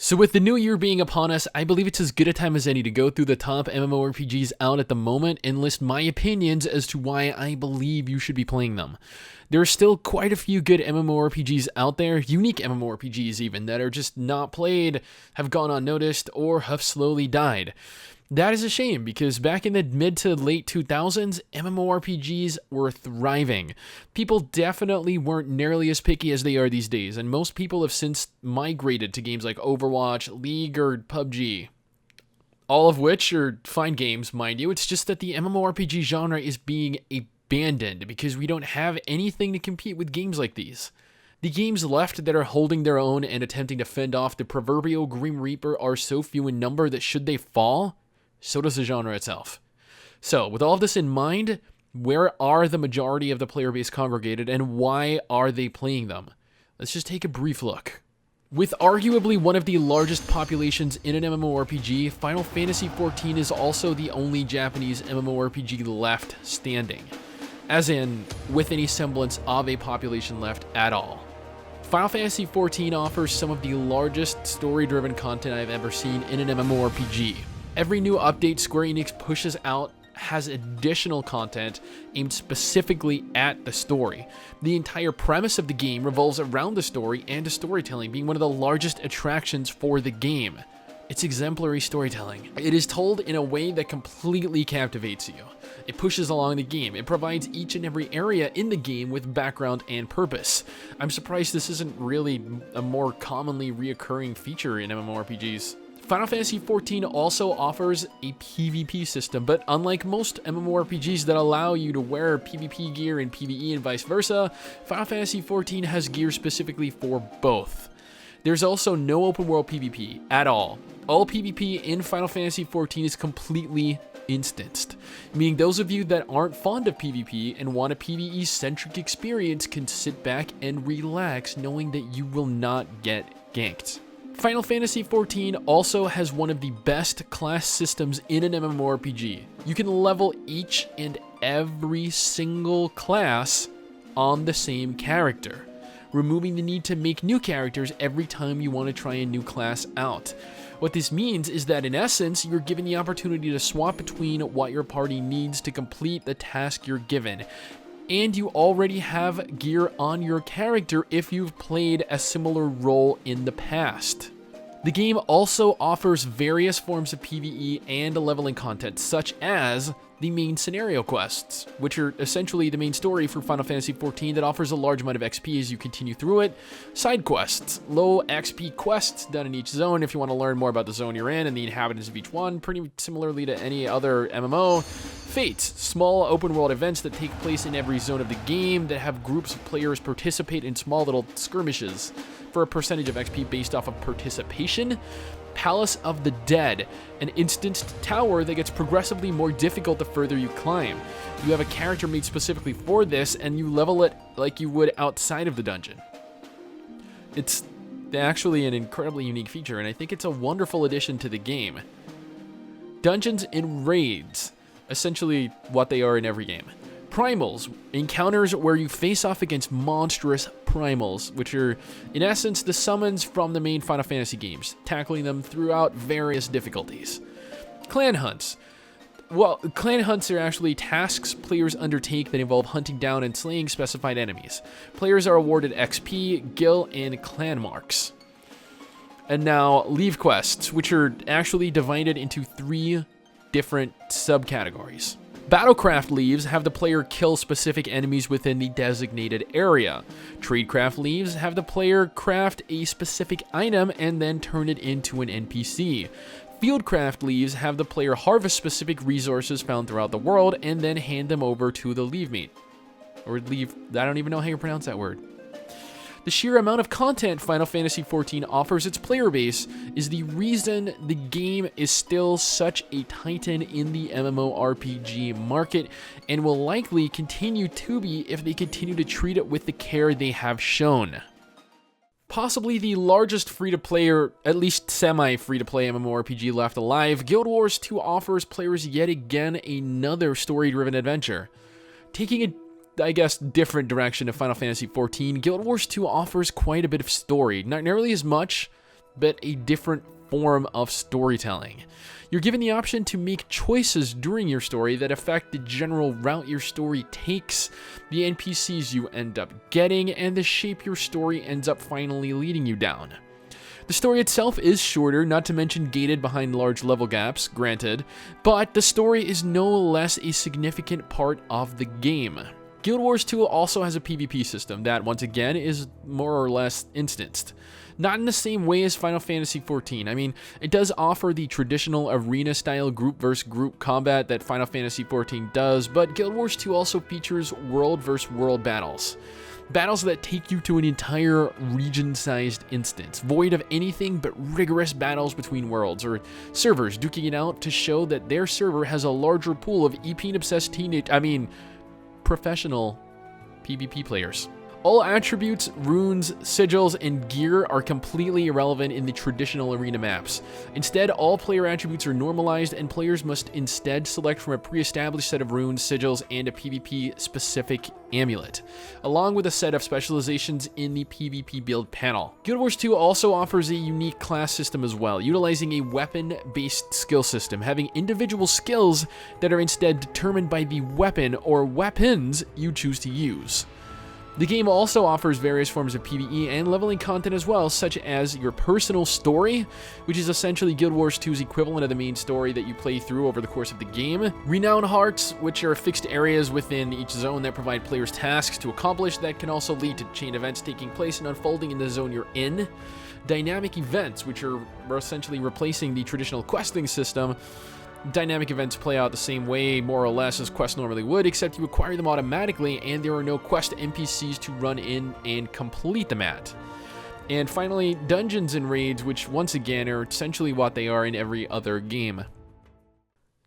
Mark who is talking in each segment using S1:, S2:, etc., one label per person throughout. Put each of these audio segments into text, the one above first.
S1: So with the new year being upon us, I believe it's as good a time as any to go through the top MMORPGs out at the moment and list my opinions as to why I believe you should be playing them. There are still quite a few good MMORPGs out there, unique MMORPGs even, that are just not played, have gone unnoticed, or have slowly died. That is a shame, because back in the mid to late 2000s, MMORPGs were thriving. People definitely weren't nearly as picky as they are these days, and most people have since migrated to games like Overwatch, League, or PUBG. All of which are fine games, mind you. It's just that the MMORPG genre is being abandoned because we don't have anything to compete with games like these. The games left that are holding their own and attempting to fend off the proverbial Grim Reaper are so few in number that should they fall, so does the genre itself. So, with all of this in mind, where are the majority of the player base congregated, and why are they playing them? Let's just take a brief look. With arguably one of the largest populations in an MMORPG, Final Fantasy XIV is also the only Japanese MMORPG left standing. As in, with any semblance of a population left at all. Final Fantasy XIV offers some of the largest story-driven content I've ever seen in an MMORPG. Every new update Square Enix pushes out has additional content aimed specifically at the story. The entire premise of the game revolves around the story and the storytelling being one of the largest attractions for the game. It's exemplary storytelling. It is told in a way that completely captivates you. It pushes along the game. It provides each and every area in the game with background and purpose. I'm surprised this isn't really a more commonly reoccurring feature in MMORPGs. Final Fantasy XIV also offers a PvP system, but unlike most MMORPGs that allow you to wear PvP gear in PvE and vice versa, Final Fantasy XIV has gear specifically for both. There's also no open world PvP at all. All PvP in Final Fantasy XIV is completely instanced, meaning those of you that aren't fond of PvP and want a PvE-centric experience can sit back and relax knowing that you will not get ganked. Final Fantasy XIV also has one of the best class systems in an MMORPG. You can level each and every single class on the same character, removing the need to make new characters every time you want to try a new class out. What this means is that in essence, you're given the opportunity to swap between what your party needs to complete the task you're given. And you already have gear on your character if you've played a similar role in the past. The game also offers various forms of PvE and leveling content, such as the main scenario quests, which are essentially the main story for Final Fantasy XIV that offers a large amount of XP as you continue through it. Side quests, low XP quests done in each zone if you want to learn more about the zone you're in and the inhabitants of each one, pretty similarly to any other MMO. Fates, small open world events that take place in every zone of the game that have groups of players participate in small little skirmishes for a percentage of XP based off of participation. Palace of the Dead, an instanced tower that gets progressively more difficult the further you climb. You have a character made specifically for this, and you level it like you would outside of the dungeon. It's actually an incredibly unique feature, and I think it's a wonderful addition to the game. Dungeons and raids, essentially what they are in every game. Primals, encounters where you face off against monstrous primals, which are, in essence, the summons from the main Final Fantasy games, tackling them throughout various difficulties. Clan hunts. Well, clan hunts are actually tasks players undertake that involve hunting down and slaying specified enemies. Players are awarded XP, gil, and clan marks. And now, leave quests, which are actually divided into 3 different subcategories. Battlecraft leaves have the player kill specific enemies within the designated area. Tradecraft leaves have the player craft a specific item and then turn it into an NPC. Fieldcraft leaves have the player harvest specific resources found throughout the world and then hand them over to the leave mate. Or leave, I don't even know how you pronounce that word. The sheer amount of content Final Fantasy XIV offers its player base is the reason the game is still such a titan in the MMORPG market and will likely continue to be if they continue to treat it with the care they have shown. Possibly the largest free-to-play, or at least semi-free-to-play MMORPG left alive, Guild Wars 2 offers players yet again another story-driven adventure. Taking a different direction of Final Fantasy XIV, Guild Wars 2 offers quite a bit of story. Not nearly as much but a different form of storytelling. You're given the option to make choices during your story that affect the general route your story takes, the NPCs you end up getting, and the shape your story ends up finally leading you down. The story itself is shorter, not to mention gated behind large level gaps, granted, but the story is no less a significant part of the game. Guild Wars 2 also has a PvP system that, once again, is more or less instanced. Not in the same way as Final Fantasy XIV. I mean, it does offer the traditional arena-style group versus group combat that Final Fantasy XIV does, but Guild Wars 2 also features world versus world battles. Battles that take you to an entire region-sized instance, void of anything but rigorous battles between worlds, or servers duking it out to show that their server has a larger pool of EP-obsessed professional PvP players. All attributes, runes, sigils, and gear are completely irrelevant in the traditional arena maps. Instead, all player attributes are normalized, and players must instead select from a pre-established set of runes, sigils, and a PvP-specific amulet, along with a set of specializations in the PvP build panel. Guild Wars 2 also offers a unique class system as well, utilizing a weapon-based skill system, having individual skills that are instead determined by the weapon or weapons you choose to use. The game also offers various forms of PvE and leveling content as well, such as your personal story, which is essentially Guild Wars 2's equivalent of the main story that you play through over the course of the game. Renown Hearts, which are fixed areas within each zone that provide players tasks to accomplish that can also lead to chain events taking place and unfolding in the zone you're in. Dynamic events, which are essentially replacing the traditional questing system. Dynamic events play out the same way, more or less, as quests normally would, except you acquire them automatically and there are no quest NPCs to run in and complete them at. And finally, dungeons and raids, which once again are essentially what they are in every other game.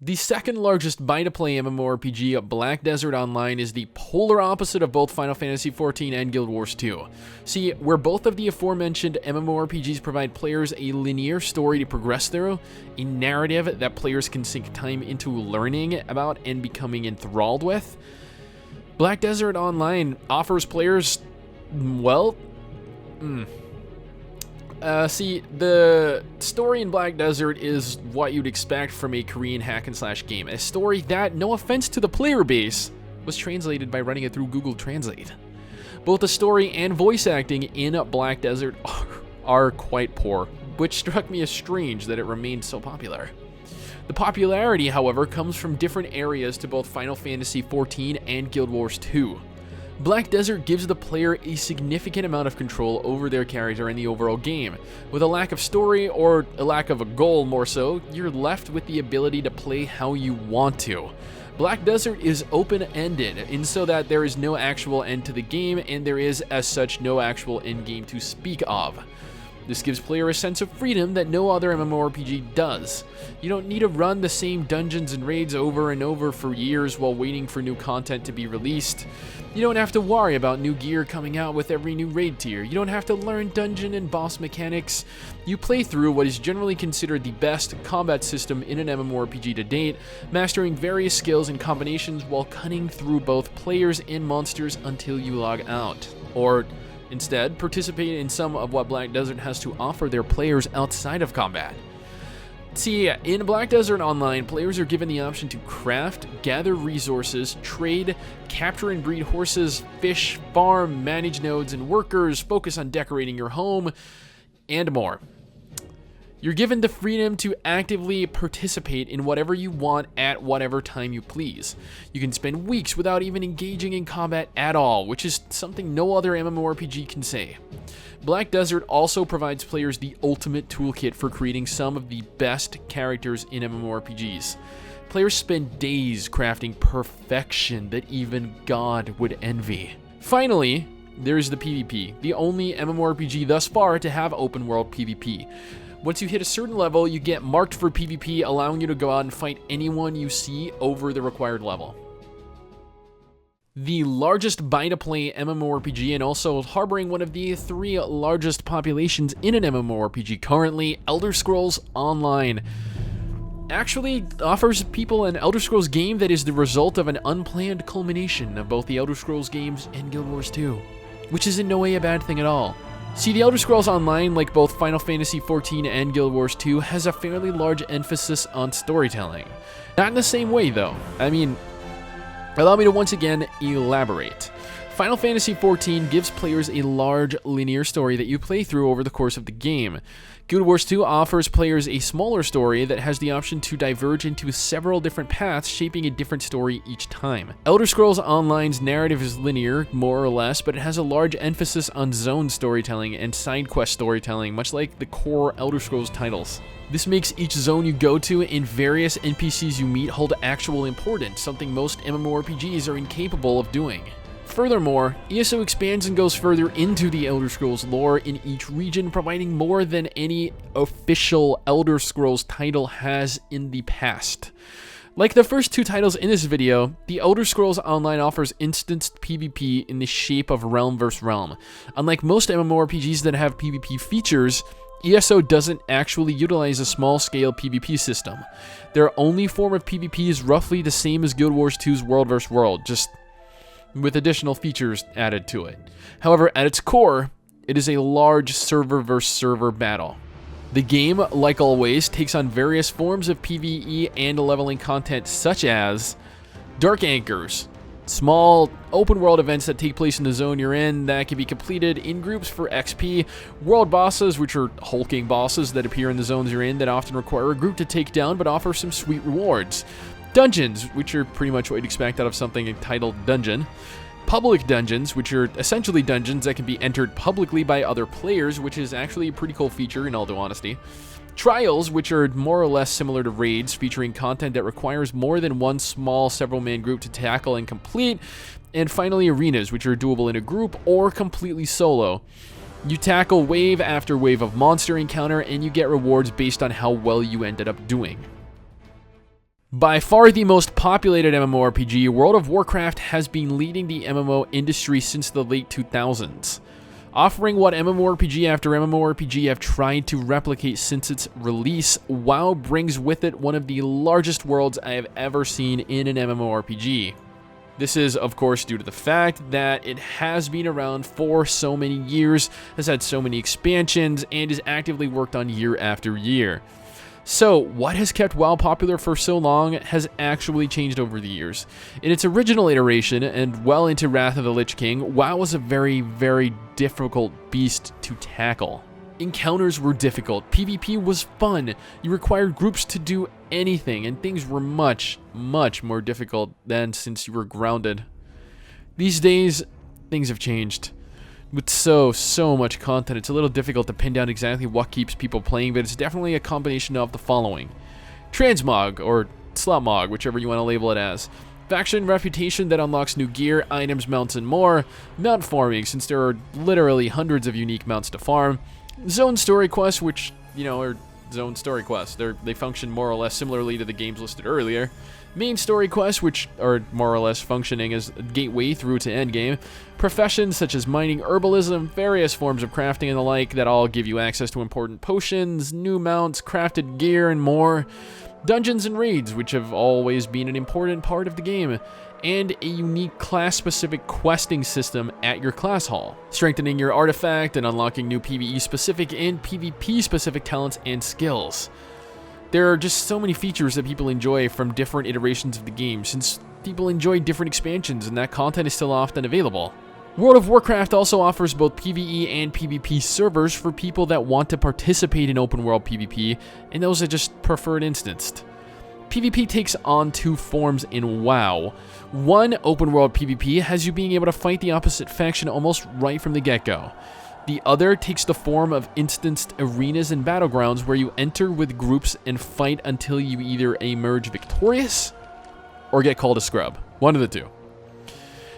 S1: The second largest buy-to-play MMORPG, Black Desert Online, is the polar opposite of both Final Fantasy XIV and Guild Wars 2. See, where both of the aforementioned MMORPGs provide players a linear story to progress through, a narrative that players can sink time into learning about and becoming enthralled with, Black Desert Online offers players, well, see, the story in Black Desert is what you'd expect from a Korean hack-and-slash game. A story that, no offense to the player base, was translated by running it through Google Translate. Both the story and voice acting in Black Desert are quite poor, which struck me as strange that it remained so popular. The popularity, however, comes from different areas to both Final Fantasy XIV and Guild Wars 2. Black Desert gives the player a significant amount of control over their character in the overall game. With a lack of story, or a lack of a goal more so, you're left with the ability to play how you want to. Black Desert is open-ended, in so that there is no actual end to the game, and there is, as such, no actual end game to speak of. This gives player a sense of freedom that no other MMORPG does. You don't need to run the same dungeons and raids over and over for years while waiting for new content to be released. You don't have to worry about new gear coming out with every new raid tier. You don't have to learn dungeon and boss mechanics. You play through what is generally considered the best combat system in an MMORPG to date, mastering various skills and combinations while cutting through both players and monsters until you log out. Or instead, participate in some of what Black Desert has to offer their players outside of combat. See, in Black Desert Online, players are given the option to craft, gather resources, trade, capture and breed horses, fish, farm, manage nodes and workers, focus on decorating your home, and more. You're given the freedom to actively participate in whatever you want at whatever time you please. You can spend weeks without even engaging in combat at all, which is something no other MMORPG can say. Black Desert also provides players the ultimate toolkit for creating some of the best characters in MMORPGs. Players spend days crafting perfection that even God would envy. Finally, there's the PvP, the only MMORPG thus far to have open world PvP. Once you hit a certain level, you get marked for PvP, allowing you to go out and fight anyone you see over the required level. The largest buy-to-play MMORPG, and also harboring one of the 3 largest populations in an MMORPG currently, Elder Scrolls Online, actually offers people an Elder Scrolls game that is the result of an unplanned culmination of both the Elder Scrolls games and Guild Wars 2, which is in no way a bad thing at all. See, the Elder Scrolls Online, like both Final Fantasy XIV and Guild Wars 2, has a fairly large emphasis on storytelling. Not in the same way, though. I mean, allow me to once again elaborate. Final Fantasy XIV gives players a large linear story that you play through over the course of the game. Guild Wars 2 offers players a smaller story that has the option to diverge into several different paths, shaping a different story each time. Elder Scrolls Online's narrative is linear, more or less, but it has a large emphasis on zone storytelling and side quest storytelling, much like the core Elder Scrolls titles. This makes each zone you go to and various NPCs you meet hold actual importance, something most MMORPGs are incapable of doing. Furthermore, ESO expands and goes further into the Elder Scrolls lore in each region, providing more than any official Elder Scrolls title has in the past. Like the first two titles in this video, the Elder Scrolls Online offers instanced PvP in the shape of realm vs. realm. Unlike most MMORPGs that have PvP features, ESO doesn't actually utilize a small-scale PvP system. Their only form of PvP is roughly the same as Guild Wars 2's world vs. world, just with additional features added to it. However, at its core, it is a large server versus server battle. The game, like always, takes on various forms of PvE and leveling content such as Dark Anchors, small open world events that take place in the zone you're in that can be completed in groups for XP, world bosses, which are hulking bosses that appear in the zones you're in that often require a group to take down but offer some sweet rewards. Dungeons, which are pretty much what you'd expect out of something entitled Dungeon. Public dungeons, which are essentially dungeons that can be entered publicly by other players, which is actually a pretty cool feature in all due honesty. Trials, which are more or less similar to raids, featuring content that requires more than one small several-man group to tackle and complete. And finally, arenas, which are doable in a group or completely solo. You tackle wave after wave of monster encounter, and you get rewards based on how well you ended up doing. By far the most populated MMORPG, World of Warcraft has been leading the MMO industry since the late 2000s, offering what MMORPG after MMORPG have tried to replicate since its release. WoW brings with it one of the largest worlds I have ever seen in an MMORPG. This is, of course, due to the fact that it has been around for so many years, has had so many expansions, and is actively worked on year after year. So, what has kept WoW popular for so long has actually changed over the years. In its original iteration, and well into Wrath of the Lich King, WoW was a very, very difficult beast to tackle. Encounters were difficult, PvP was fun, you required groups to do anything, and things were much, much more difficult than since you were grounded. These days, things have changed. With so much content, it's a little difficult to pin down exactly what keeps people playing, but it's definitely a combination of the following. Transmog, or Slotmog, whichever you want to label it as. Faction reputation that unlocks new gear, items, mounts, and more. Mount farming, since there are literally hundreds of unique mounts to farm. Zone story quests, which, are zone story quests. They function more or less similarly to the games listed earlier. Main story quests, which are more or less functioning as a gateway through to endgame. Professions such as mining, herbalism, various forms of crafting and the like that all give you access to important potions, new mounts, crafted gear, and more. Dungeons and raids, which have always been an important part of the game. And a unique class-specific questing system at your class hall, strengthening your artifact and unlocking new PvE-specific and PvP-specific talents and skills. There are just so many features that people enjoy from different iterations of the game, since people enjoy different expansions and that content is still often available. World of Warcraft also offers both PvE and PvP servers for people that want to participate in open world PvP, and those that just prefer it instanced. PvP takes on two forms in WoW. One, open world PvP, has you being able to fight the opposite faction almost right from the get-go. The other takes the form of instanced arenas and battlegrounds where you enter with groups and fight until you either emerge victorious or get called a scrub. One of the two.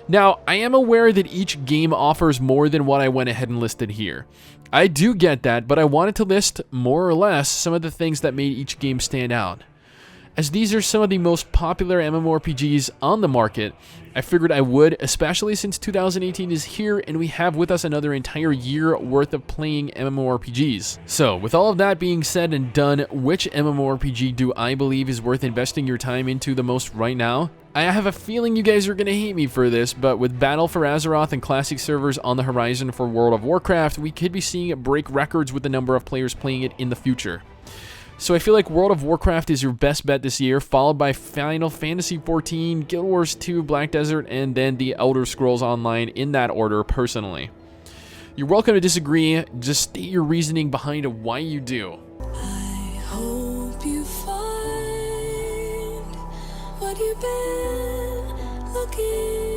S1: Now, I am aware that each game offers more than what I went ahead and listed here. I do get that, but I wanted to list, more or less, some of the things that made each game stand out. As these are some of the most popular MMORPGs on the market, I figured I would, especially since 2018 is here and we have with us another entire year worth of playing MMORPGs. So, with all of that being said and done, which MMORPG do I believe is worth investing your time into the most right now? I have a feeling you guys are going to hate me for this, but with Battle for Azeroth and Classic servers on the horizon for World of Warcraft, we could be seeing it break records with the number of players playing it in the future. So I feel like World of Warcraft is your best bet this year, followed by Final Fantasy XIV, Guild Wars 2, Black Desert, and then the Elder Scrolls Online in that order personally. You're welcome to disagree, just state your reasoning behind why you do.
S2: I hope you find what you've been looking